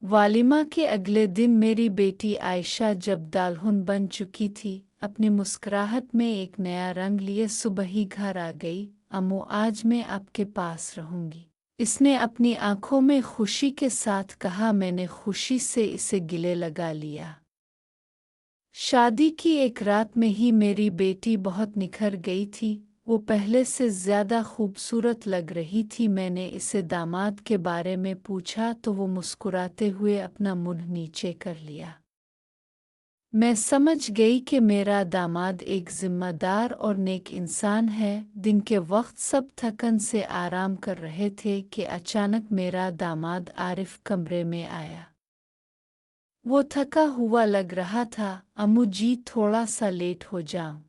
वालिमा के अगले दिन मेरी बेटी आयशा जब दाल्हन बन चुकी थी, अपनी मुस्कुराहट में एक नया रंग लिए सुबह ही घर आ गई। अम्मू, आज मैं आपके पास रहूंगी, इसने अपनी आंखों में खुशी के साथ कहा। मैंने खुशी से इसे गले लगा लिया। शादी की एक रात में ही मेरी बेटी बहुत निखर गई थी। वो पहले से ज्यादा खूबसूरत लग रही थी। मैंने इसे दामाद के बारे में पूछा तो वो मुस्कुराते हुए अपना मुंह नीचे कर लिया। मैं समझ गई कि मेरा दामाद एक जिम्मेदार और नेक इंसान है। दिन के वक्त सब थकन से आराम कर रहे थे कि अचानक मेरा दामाद आरिफ कमरे में आया। वो थका हुआ लग रहा था। अम्मू जी, थोड़ा सा लेट हो जाऊं?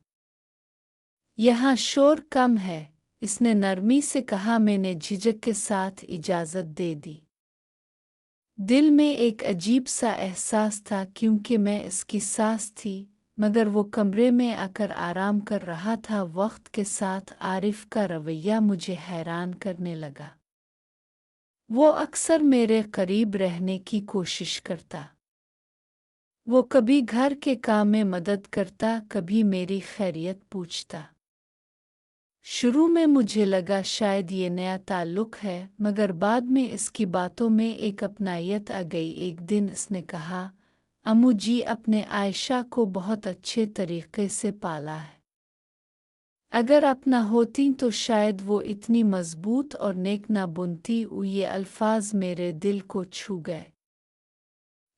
यहाँ शोर कम है, इसने नरमी से कहा। मैंने झिझक के साथ इजाज़त दे दी। दिल में एक अजीब सा एहसास था क्योंकि मैं इसकी सास थी, मगर वो कमरे में आकर आराम कर रहा था। वक्त के साथ आरिफ का रवैया मुझे हैरान करने लगा। वो अक्सर मेरे करीब रहने की कोशिश करता। वो कभी घर के काम में मदद करता, कभी मेरी खैरियत पूछता। शुरू में मुझे लगा शायद ये नया ताल्लुक है, मगर बाद में इसकी बातों में एक अपनायत आ गई। एक दिन इसने कहा, अम्मू जी, अपने आयशा को बहुत अच्छे तरीके से पाला है। अगर आप न होती तो शायद वो इतनी मजबूत और नेक न बनती। ये अल्फाज मेरे दिल को छू गए।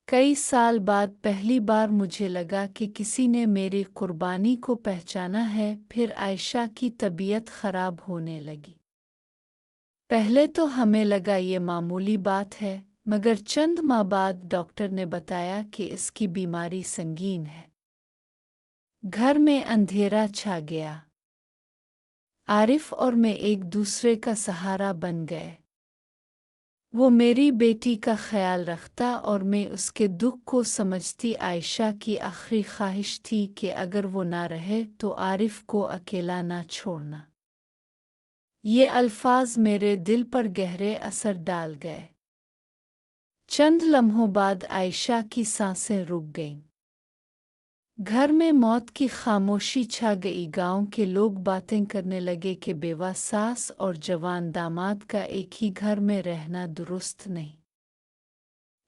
कई साल बाद पहली बार मुझे लगा कि किसी ने मेरी कुर्बानी को पहचाना है। फिर आयशा की तबीयत खराब होने लगी। पहले तो हमें लगा ये मामूली बात है, मगर चंद माह बाद डॉक्टर ने बताया कि इसकी बीमारी संगीन है। घर में अंधेरा छा गया। आरिफ और मैं एक दूसरे का सहारा बन गए। वो मेरी बेटी का ख्याल रखता और मैं उसके दुख को समझती। आयशा की आखिरी ख्वाहिश थी कि अगर वो ना रहे तो आरिफ को अकेला ना छोड़ना। ये अल्फाज मेरे दिल पर गहरे असर डाल गए। चंद लम्हों बाद आयशा की सांसें रुक गईं। घर में मौत की खामोशी छा गई। गांव के लोग बातें करने लगे कि बेवा सास और जवान दामाद का एक ही घर में रहना दुरुस्त नहीं।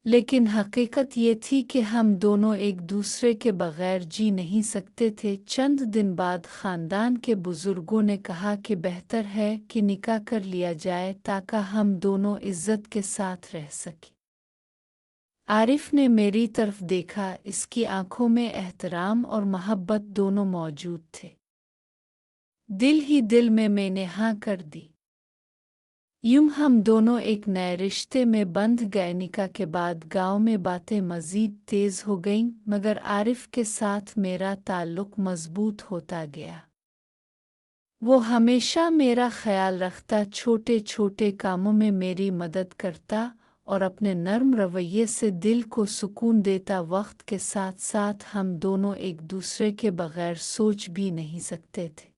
लेकिन हकीकत ये थी कि हम दोनों एक दूसरे के बगैर जी नहीं सकते थे। चंद दिन बाद खानदान के बुजुर्गों ने कहा कि बेहतर है कि निकाह कर लिया जाए ताकि हम दोनों इज्जत के साथ रह सकें। आरिफ ने मेरी तरफ देखा। इसकी आंखों में एहतराम और मोहब्बत दोनों मौजूद थे। दिल ही दिल में मैंने हाँ कर दी। यूं हम दोनों एक नए रिश्ते में बंध गए। निकाह के बाद गांव में बातें मज़ीद तेज़ हो गईं, मगर आरिफ के साथ मेरा ताल्लुक मज़बूत होता गया। वो हमेशा मेरा ख्याल रखता, छोटे छोटे कामों में मेरी मदद करता और अपने नर्म रवैये से दिल को सुकून देता। वक्त के साथ साथ हम दोनों एक दूसरे के बगैर सोच भी नहीं सकते थे।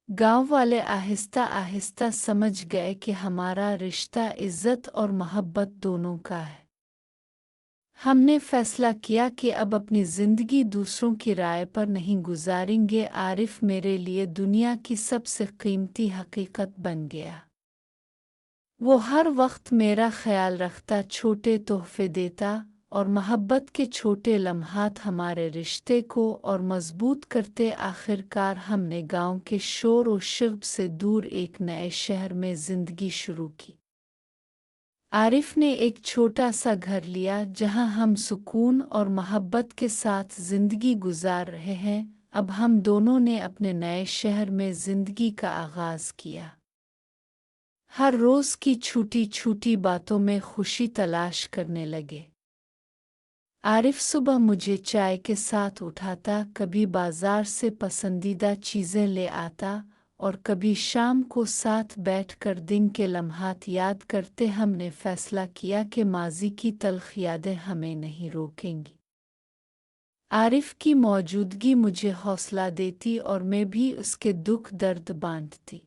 गांव वाले आहिस्ता आहिस्ता समझ गए कि हमारा रिश्ता इज्जत और मोहब्बत दोनों का है। हमने फैसला किया कि अब अपनी ज़िंदगी दूसरों की राय पर नहीं गुजारेंगे। आरिफ मेरे लिए दुनिया की सबसे कीमती हकीकत बन गया। वो हर वक्त मेरा ख्याल रखता, छोटे तोहफे देता और मोहब्बत के छोटे लम्हात हमारे रिश्ते को और मजबूत करते। आखिरकार हमने गांव के शोर और शब्द से दूर एक नए शहर में ज़िंदगी शुरू की। आरिफ ने एक छोटा सा घर लिया जहां हम सुकून और मोहब्बत के साथ ज़िंदगी गुजार रहे हैं। अब हम दोनों ने अपने नए शहर में ज़िंदगी का आगाज़ किया। हर रोज़ की छोटी छोटी बातों में खुशी तलाश करने लगे। आरिफ सुबह मुझे चाय के साथ उठाता, कभी बाजार से पसंदीदा चीज़ें ले आता और कभी शाम को साथ बैठकर दिन के लम्हात याद करते। हमने फैसला किया कि माजी की तल्ख यादें हमें नहीं रोकेंगी। आरिफ की मौजूदगी मुझे हौसला देती और मैं भी उसके दुख दर्द बांटती।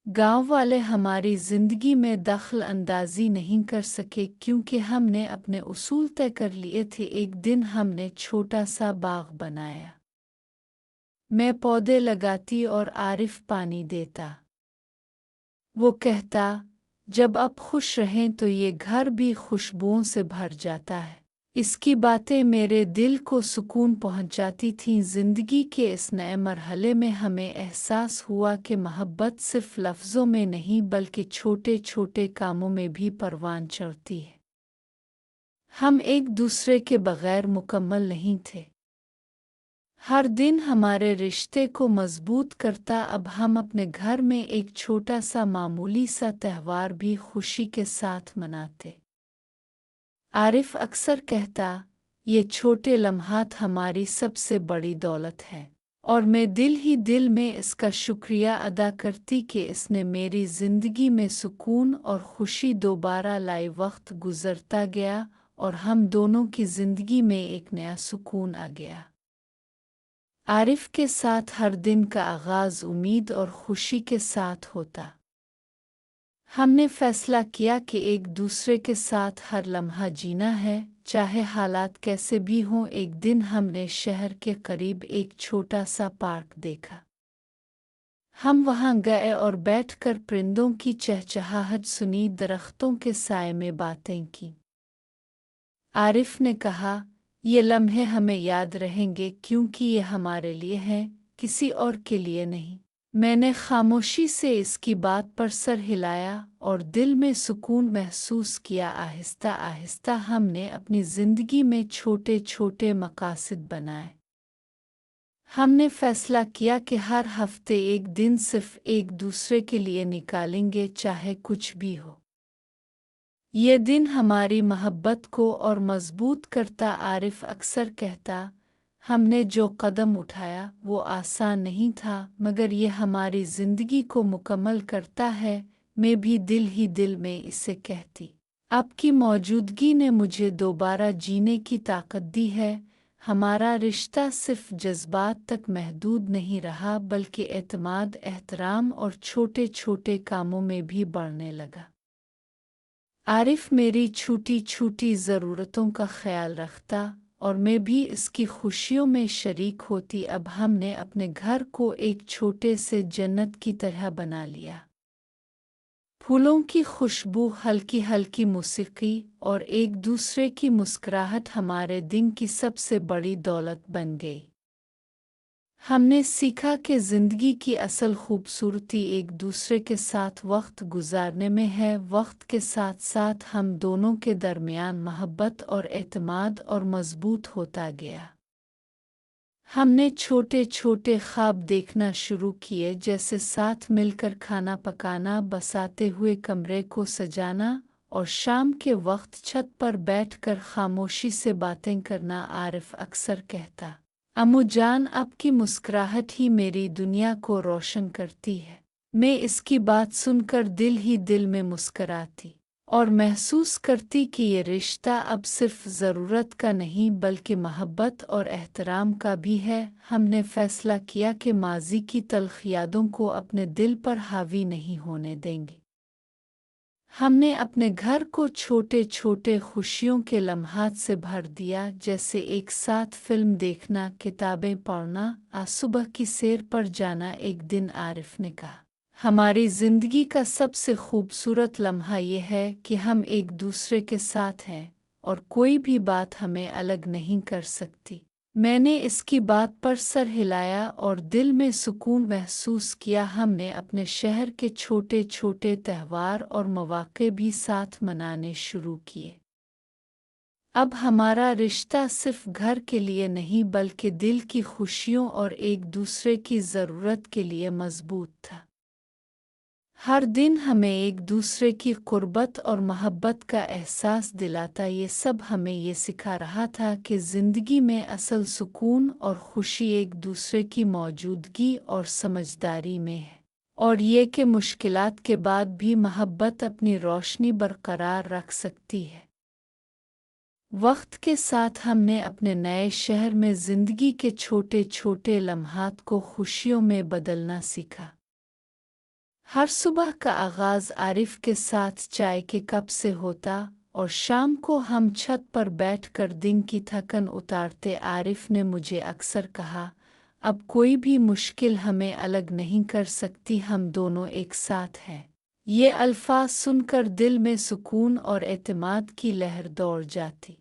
गांव वाले हमारी जिंदगी में दखल अंदाजी नहीं कर सके क्योंकि हमने अपने उसूल तय कर लिए थे। एक दिन हमने छोटा सा बाग बनाया। मैं पौधे लगाती और आरिफ पानी देता। वो कहता, जब आप खुश रहें तो ये घर भी खुशबुओं से भर जाता है। इसकी बातें मेरे दिल को सुकून पहुंचाती थीं। जिंदगी के इस नए मरहले में हमें एहसास हुआ कि मोहब्बत सिर्फ लफ्ज़ों में नहीं बल्कि छोटे छोटे कामों में भी परवान चढ़ती है। हम एक दूसरे के बगैर मुकम्मल नहीं थे। हर दिन हमारे रिश्ते को मजबूत करता। अब हम अपने घर में एक छोटा सा मामूली सा त्यौहार भी खुशी के साथ मनाते। आरिफ अक्सर कहता, ये छोटे लम्हात हमारी सबसे बड़ी दौलत है, और मैं दिल ही दिल में इसका शुक्रिया अदा करती कि इसने मेरी ज़िंदगी में सुकून और खुशी दोबारा लाई। वक्त गुज़रता गया और हम दोनों की ज़िंदगी में एक नया सुकून आ गया। आरिफ के साथ हर दिन का आगाज़ उम्मीद और खुशी के साथ होता। हमने फैसला किया कि एक दूसरे के साथ हर लम्हा जीना है, चाहे हालात कैसे भी हों। एक दिन हमने शहर के करीब एक छोटा सा पार्क देखा। हम वहाँ गए और बैठकर परिंदों की चहचहाहट सुनी, दरख्तों के साए में बातें की। आरिफ ने कहा, ये लम्हे हमें याद रहेंगे क्योंकि ये हमारे लिए हैं, किसी और के लिए नहीं। मैंने खामोशी से इसकी बात पर सर हिलाया और दिल में सुकून महसूस किया। आहिस्ता आहिस्ता हमने अपनी ज़िंदगी में छोटे छोटे मकासद बनाए। हमने फैसला किया कि हर हफ्ते एक दिन सिर्फ एक दूसरे के लिए निकालेंगे, चाहे कुछ भी हो। ये दिन हमारी मोहब्बत को और मजबूत करता। आरिफ अक्सर कहता, हमने जो कदम उठाया वो आसान नहीं था, मगर ये हमारी ज़िंदगी को मुकम्मल करता है। मैं भी दिल ही दिल में इसे कहती, आपकी मौजूदगी ने मुझे दोबारा जीने की ताकत दी है। हमारा रिश्ता सिर्फ जज्बात तक महदूद नहीं रहा बल्कि एतमाद, एहतराम और छोटे छोटे कामों में भी बढ़ने लगा। आरिफ मेरी छोटी छोटी ज़रूरतों का ख्याल रखता और मैं भी इसकी खुशियों में शरीक होती। अब हमने अपने घर को एक छोटे से जन्नत की तरह बना लिया। फूलों की खुशबू, हल्की हल्की मौसीकी और एक दूसरे की मुस्कुराहट हमारे दिन की सबसे बड़ी दौलत बन गई। हमने सीखा कि ज़िंदगी की असल खूबसूरती एक दूसरे के साथ वक्त गुजारने में है। वक्त के साथ साथ हम दोनों के दरमियान मोहब्बत और एतमाद और मजबूत होता गया। हमने छोटे छोटे ख्वाब देखना शुरू किए, जैसे साथ मिलकर खाना पकाना, बसाते हुए कमरे को सजाना और शाम के वक्त छत पर बैठकर खामोशी से बातें करना। आरिफ अक्सर कहता, अम्मू जान, आपकी मुस्कुराहट ही मेरी दुनिया को रोशन करती है। मैं इसकी बात सुनकर दिल ही दिल में मुस्कुराती और महसूस करती कि ये रिश्ता अब सिर्फ ज़रूरत का नहीं बल्कि मोहब्बत और एहतराम का भी है। हमने फैसला किया कि माजी की तल्ख यादों को अपने दिल पर हावी नहीं होने देंगे। हमने अपने घर को छोटे छोटे खुशियों के लम्हात से भर दिया, जैसे एक साथ फिल्म देखना, किताबें पढ़ना, आज सुबह की सैर पर जाना। एक दिन आरिफ ने कहा, हमारी ज़िंदगी का सबसे खूबसूरत लम्हा ये है कि हम एक दूसरे के साथ हैं और कोई भी बात हमें अलग नहीं कर सकती। मैंने इसकी बात पर सर हिलाया और दिल में सुकून महसूस किया। हमने अपने शहर के छोटे छोटे त्यौहार और मौक़े भी साथ मनाने शुरू किए। अब हमारा रिश्ता सिर्फ घर के लिए नहीं बल्कि दिल की खुशियों और एक दूसरे की ज़रूरत के लिए मजबूत था। हर दिन हमें एक दूसरे की क़ुर्बत और मोहब्बत का एहसास दिलाता। ये सब हमें ये सिखा रहा था कि ज़िंदगी में असल सुकून और खुशी एक दूसरे की मौजूदगी और समझदारी में है, और ये कि मुश्किलात के बाद भी मोहब्बत अपनी रोशनी बरकरार रख सकती है। वक्त के साथ हमने अपने नए शहर में ज़िंदगी के छोटे छोटे लम्हात को खुशियों में बदलना सीखा। हर सुबह का आगाज़ आरिफ के साथ चाय के कप से होता और शाम को हम छत पर बैठकर दिन की थकन उतारते। आरिफ ने मुझे अक्सर कहा, अब कोई भी मुश्किल हमें अलग नहीं कर सकती, हम दोनों एक साथ हैं। ये अल्फाज सुनकर दिल में सुकून और एतमाद की लहर दौड़ जाती।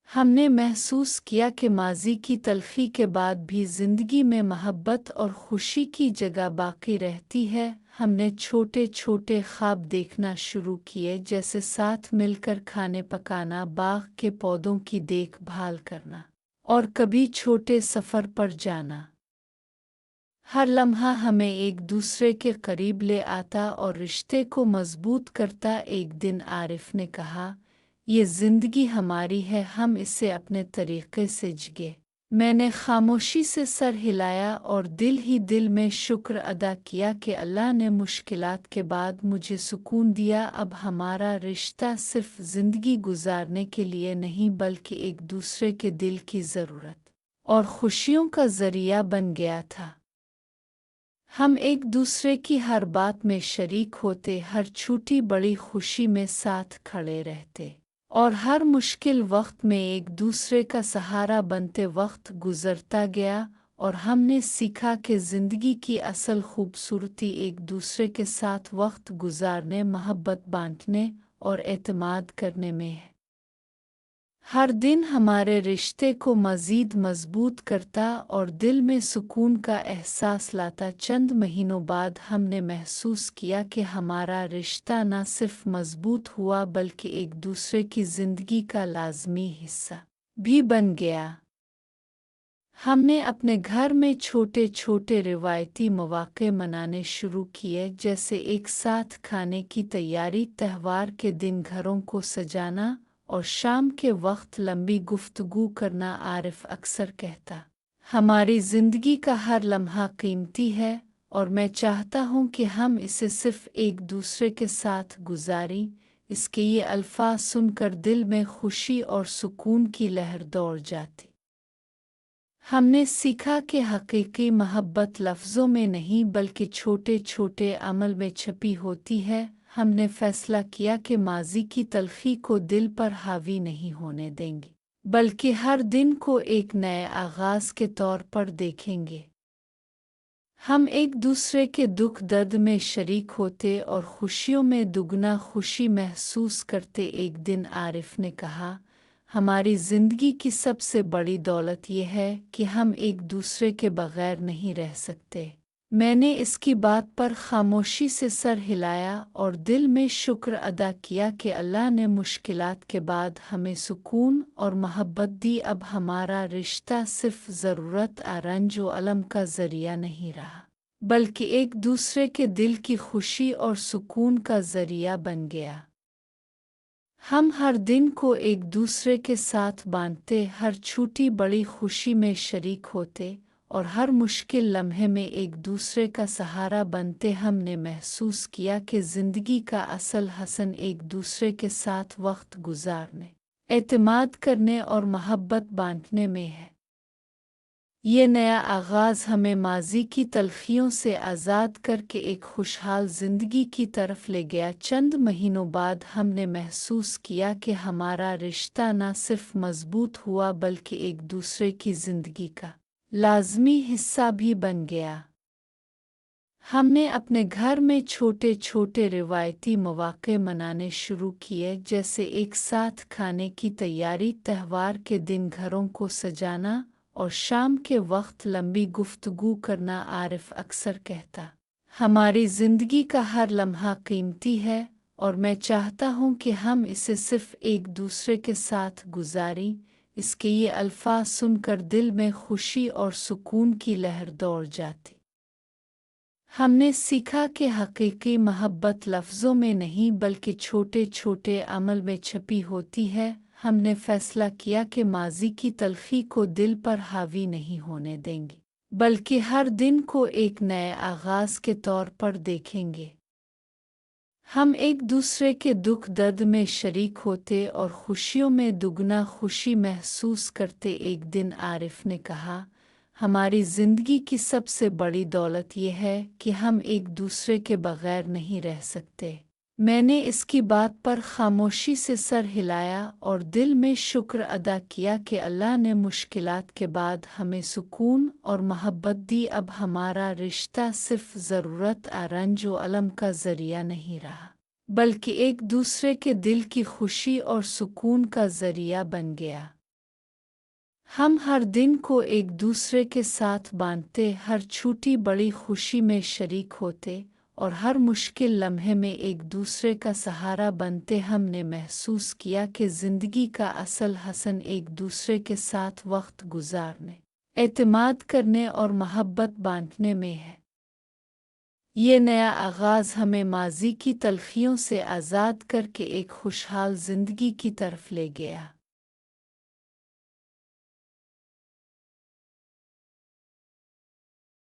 हमने महसूस किया कि माजी की तलखी के बाद भी ज़िंदगी में मोहब्बत और खुशी की जगह बाकी रहती है। हमने छोटे छोटे ख्वाब देखना शुरू किए, जैसे साथ मिलकर खाने पकाना, बाग के पौधों की देखभाल करना और कभी छोटे सफ़र पर जाना। हर लम्हा हमें एक दूसरे के करीब ले आता और रिश्ते को मजबूत करता। एक दिन आरिफ ने कहा, ये ज़िंदगी हमारी है, हम इसे अपने तरीक़े से जिए। मैंने खामोशी से सर हिलाया और दिल ही दिल में शुक्र अदा किया कि अल्लाह ने मुश्किलात के बाद मुझे सुकून दिया। अब हमारा रिश्ता सिर्फ ज़िंदगी गुजारने के लिए नहीं, बल्कि एक दूसरे के दिल की ज़रूरत और खुशियों का ज़रिया बन गया था। हम एक दूसरे की हर बात में शरीक होते, हर छोटी बड़ी खुशी में साथ खड़े रहते और हर मुश्किल वक्त में एक दूसरे का सहारा बनते। वक्त गुजरता गया और हमने सीखा कि ज़िंदगी की असल खूबसूरती एक दूसरे के साथ वक्त गुजारने, मोहब्बत बांटने और एतमाद करने में है। हर दिन हमारे रिश्ते को मज़ीद मजबूत करता और दिल में सुकून का एहसास लाता। चंद महीनों बाद हमने महसूस किया कि हमारा रिश्ता न सिर्फ मजबूत हुआ, बल्कि एक दूसरे की ज़िंदगी का लाज़मी हिस्सा भी बन गया। हमने अपने घर में छोटे छोटे रिवायती मौक़े मनाने शुरू किए, जैसे एक साथ खाने की तैयारी, त्योहार के दिन घरों को सजाना और शाम के वक्त लंबी गुफ्तगू करना। आरिफ अक्सर कहता, हमारी ज़िंदगी का हर लम्हा कीमती है और मैं चाहता हूँ कि हम इसे सिर्फ एक दूसरे के साथ गुजारें। इसके ये अल्फाज सुनकर दिल में खुशी और सुकून की लहर दौड़ जाती। हमने सीखा कि हकीकी मोहब्बत लफ्ज़ों में नहीं, बल्कि छोटे छोटे अमल में छुपी होती है। हमने फैसला किया कि माजी की तलखी को दिल पर हावी नहीं होने देंगे, बल्कि हर दिन को एक नए आगाज़ के तौर पर देखेंगे। हम एक दूसरे के दुख दर्द में शरीक होते और खुशियों में दुगना खुशी महसूस करते। एक दिन आरिफ ने कहा, हमारी ज़िंदगी की सबसे बड़ी दौलत यह है कि हम एक दूसरे के बग़ैर नहीं रह सकते। मैंने इसकी बात पर खामोशी से सर हिलाया और दिल में शुक्र अदा किया कि अल्लाह ने मुश्किलात के बाद हमें सुकून और मोहब्बत दी। अब हमारा रिश्ता सिर्फ ज़रूरत, रंज व अलम का ज़रिया नहीं रहा, बल्कि एक दूसरे के दिल की खुशी और सुकून का ज़रिया बन गया। हम हर दिन को एक दूसरे के साथ बांटते, हर छोटी बड़ी खुशी में शरीक होते और हर मुश्किल लम्हे में एक दूसरे का सहारा बनते। हमने महसूस किया कि ज़िंदगी का असल हसन एक दूसरे के साथ वक्त गुजारने, एतमाद करने और मोहब्बत बांटने में है। ये नया आगाज़ हमें माजी की तलखियों से आज़ाद करके एक खुशहाल ज़िंदगी की तरफ ले गया। चंद महीनों बाद हमने महसूस किया कि हमारा रिश्ता न सिर्फ मजबूत हुआ, बल्कि एक दूसरे की ज़िंदगी का लाज़मी हिस्सा भी बन गया। हमने अपने घर में छोटे छोटे रिवायती मौक़े मनाने शुरू किए, जैसे एक साथ खाने की तैयारी, त्योहार के दिन घरों को सजाना और शाम के वक्त लंबी गुफ्तगू करना। आरिफ अक्सर कहता, हमारी ज़िंदगी का हर लम्हा कीमती है और मैं चाहता हूँ कि हम इसे सिर्फ एक दूसरे के साथ गुजारें। इसके ये अल्फाज सुनकर दिल में खुशी और सुकून की लहर दौड़ जाती। हमने सीखा कि हकीकी मोहब्बत लफ्ज़ों में नहीं, बल्कि छोटे छोटे अमल में छुपी होती है। हमने फैसला किया कि माजी की तलखी को दिल पर हावी नहीं होने देंगे, बल्कि हर दिन को एक नए आगाज़ के तौर पर देखेंगे। हम एक दूसरे के दुख दर्द में शरीक होते और खुशियों में दुगना खुशी महसूस करते। एक दिन आरिफ ने कहा, ہماری زندگی کی سب سے بڑی دولت یہ ہے کہ ہم ایک دوسرے کے بغیر نہیں رہ سکتے۔ میں نے اس کی بات پر خاموشی سے سر ہلایا اور دل میں شکر ادا کیا کہ اللہ نے مشکلات کے بعد ہمیں سکون اور محبت دی۔ اب ہمارا رشتہ صرف ضرورت رنج و الم کا ذریعہ نہیں رہا، بلکہ ایک دوسرے کے دل کی خوشی اور سکون کا ذریعہ بن گیا۔ ہم ہر دن کو ایک دوسرے کے ساتھ باندھتے، ہر چھوٹی بڑی خوشی میں شریک ہوتے اور ہر مشکل لمحے میں ایک دوسرے کا سہارا بنتے۔ ہم نے محسوس کیا کہ زندگی کا اصل حسن ایک دوسرے کے ساتھ وقت گزارنے، اعتماد کرنے اور محبت بانٹنے میں ہے۔ یہ نیا آغاز ہمیں ماضی کی تلخیوں سے آزاد کر کے ایک خوشحال زندگی کی طرف لے گیا۔